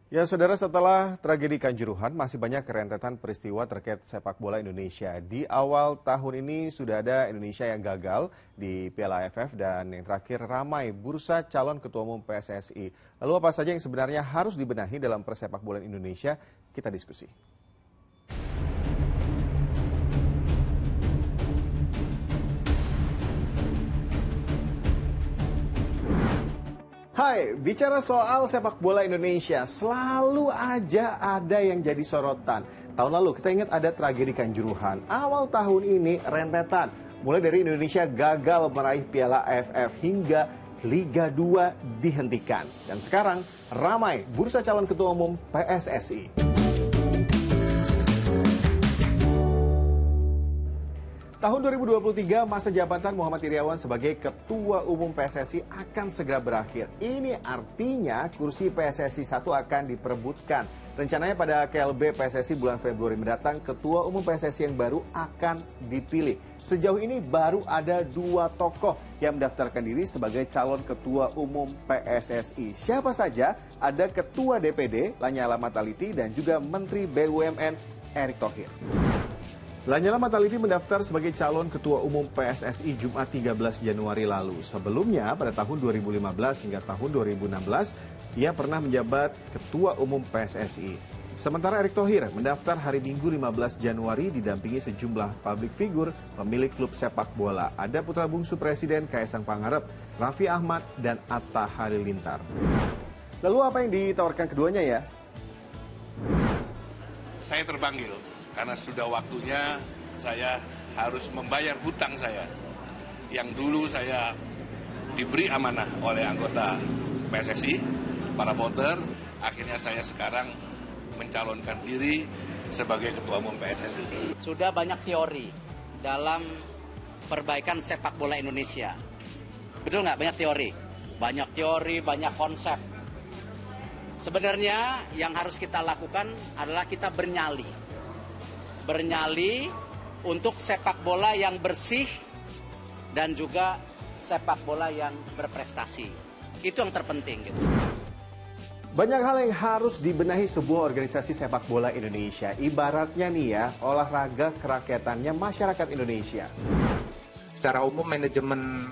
Ya, saudara, setelah tragedi Kanjuruhan, masih banyak rentetan peristiwa terkait sepak bola Indonesia. Di awal tahun ini sudah ada Indonesia yang gagal di Piala AFF dan yang terakhir ramai bursa calon ketua umum PSSI. Lalu apa saja yang sebenarnya harus dibenahi dalam persepak bola Indonesia? Kita diskusi. Hai, bicara soal sepak bola Indonesia, selalu aja ada yang jadi sorotan. Tahun lalu kita ingat ada tragedi Kanjuruhan. Awal tahun ini rentetan, mulai dari Indonesia gagal meraih Piala AFF hingga Liga 2 dihentikan. Dan sekarang ramai bursa calon ketua umum PSSI. Tahun 2023, masa jabatan Muhammad Iryawan sebagai Ketua Umum PSSI akan segera berakhir. Ini artinya kursi PSSI 1 akan diperebutkan. Rencananya pada KLB PSSI bulan Februari mendatang, Ketua Umum PSSI yang baru akan dipilih. Sejauh ini baru ada 2 tokoh yang mendaftarkan diri sebagai calon Ketua Umum PSSI. Siapa saja? Ada Ketua DPD, Lanyala Mataliti, dan juga Menteri BUMN, Erick Thohir. Lanyala Mataliti mendaftar sebagai calon Ketua Umum PSSI Jumat 13 Januari lalu. Sebelumnya, pada tahun 2015 hingga tahun 2016, ia pernah menjabat Ketua Umum PSSI. Sementara Erick Thohir mendaftar hari Minggu 15 Januari didampingi sejumlah publik figur pemilik klub sepak bola. Ada putra bungsu Presiden Kaisang Pangarep, Raffi Ahmad, dan Atta Halilintar. Lalu apa yang ditawarkan keduanya ya? Saya terpanggil karena sudah waktunya saya harus membayar hutang saya yang dulu saya diberi amanah oleh anggota PSSI, para voter. Akhirnya saya sekarang mencalonkan diri sebagai Ketua Umum PSSI. Sudah banyak teori dalam perbaikan sepak bola Indonesia. Betul nggak? Banyak teori. Banyak teori, banyak konsep. Sebenarnya yang harus kita lakukan adalah kita bernyali untuk sepak bola yang bersih dan juga sepak bola yang berprestasi. Itu yang terpenting gitu. Banyak hal yang harus dibenahi sebuah organisasi sepak bola Indonesia. Ibaratnya nih ya, olahraga kerakyatannya masyarakat Indonesia. Secara umum manajemen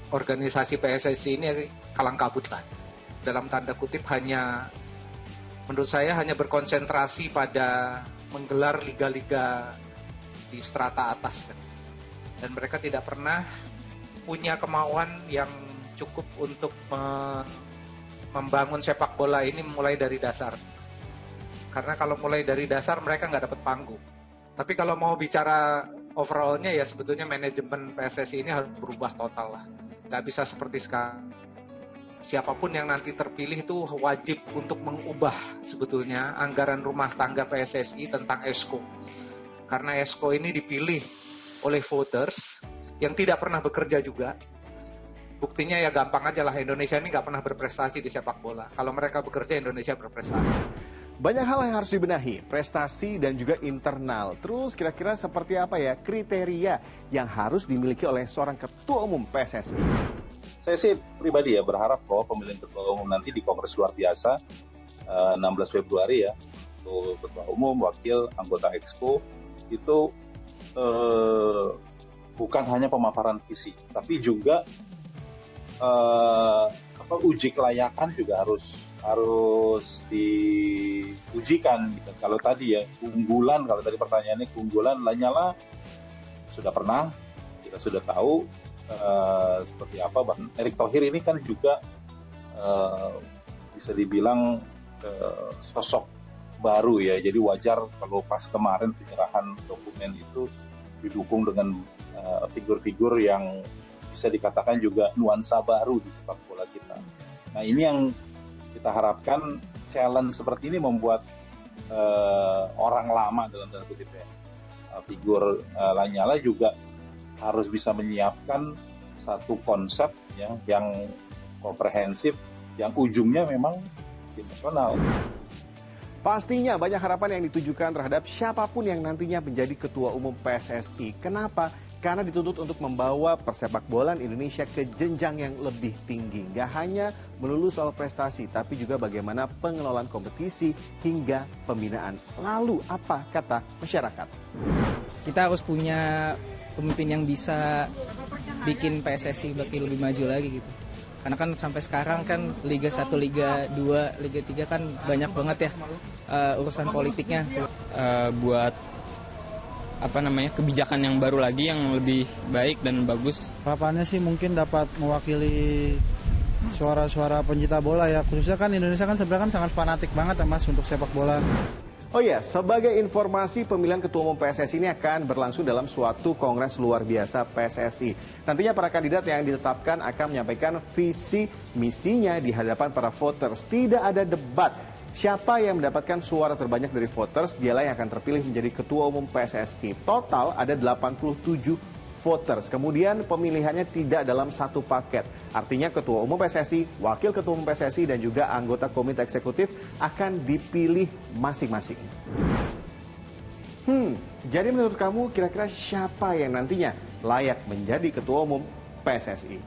organisasi PSSI ini kalang kabut lah. Dalam tanda kutip menurut saya hanya berkonsentrasi pada menggelar liga-liga di strata atas kan. Dan mereka tidak pernah punya kemauan yang cukup untuk membangun sepak bola ini mulai dari dasar. Karena kalau mulai dari dasar mereka nggak dapat panggung. Tapi kalau mau bicara overallnya ya sebetulnya manajemen PSSI ini harus berubah total lah. Nggak bisa seperti sekarang. Siapapun yang nanti terpilih itu wajib untuk mengubah sebetulnya anggaran rumah tangga PSSI tentang ESCO. Karena ESCO ini dipilih oleh voters yang tidak pernah bekerja juga. Buktinya ya gampang aja lah, Indonesia ini nggak pernah berprestasi di sepak bola. Kalau mereka bekerja, Indonesia berprestasi. Banyak hal yang harus dibenahi, prestasi dan juga internal. Terus kira-kira seperti apa ya kriteria yang harus dimiliki oleh seorang ketua umum PSSI? Saya sih pribadi ya berharap bahwa pemilihan ketua umum nanti di Kongres luar biasa 16 Februari ya, untuk ketua umum, wakil, anggota Exco itu bukan hanya pemaparan visi, tapi juga uji kelayakan juga harus diujikan. Gitu. Kalau tadi ya keunggulan, kalau tadi pertanyaannya keunggulan Lanyala sudah pernah, kita sudah tahu. Seperti apa, bahkan Erick Thohir ini kan juga bisa dibilang sosok baru ya, jadi wajar kalau pas kemarin penyerahan dokumen itu didukung dengan figur-figur yang bisa dikatakan juga nuansa baru di sepak bola kita. Nah ini yang kita harapkan, challenge seperti ini membuat orang lama dalam tanda kutip ya, figur Lanyala juga harus bisa menyiapkan satu konsep ya, yang komprehensif, yang ujungnya memang tim nasional. Pastinya banyak harapan yang ditujukan terhadap siapapun yang nantinya menjadi ketua umum PSSI. Kenapa? karena dituntut untuk membawa persepak bolaan Indonesia ke jenjang yang lebih tinggi. Gak hanya melulu soal prestasi, tapi juga bagaimana pengelolaan kompetisi hingga pembinaan. Lalu apa kata masyarakat? Kita harus punya pemimpin yang bisa bikin PSSI lebih maju lagi gitu. Karena kan sampai sekarang kan Liga 1, Liga 2, Liga 3 kan banyak banget ya urusan politiknya. Buat kebijakan yang baru lagi yang lebih baik dan bagus. Harapannya sih mungkin dapat mewakili suara-suara pencinta bola ya. Khususnya kan Indonesia kan sebenarnya kan sangat fanatik banget ya Mas untuk sepak bola. Oh ya, sebagai informasi, pemilihan Ketua Umum PSSI ini akan berlangsung dalam suatu kongres luar biasa PSSI. Nantinya para kandidat yang ditetapkan akan menyampaikan visi misinya di hadapan para voters. Tidak ada debat. Siapa yang mendapatkan suara terbanyak dari voters, dialah yang akan terpilih menjadi Ketua Umum PSSI. Total ada 87 voters. Kemudian pemilihannya tidak dalam satu paket. Artinya Ketua Umum PSSI, Wakil Ketua Umum PSSI, dan juga anggota Komite Eksekutif akan dipilih masing-masing. Jadi menurut kamu kira-kira siapa yang nantinya layak menjadi Ketua Umum PSSI?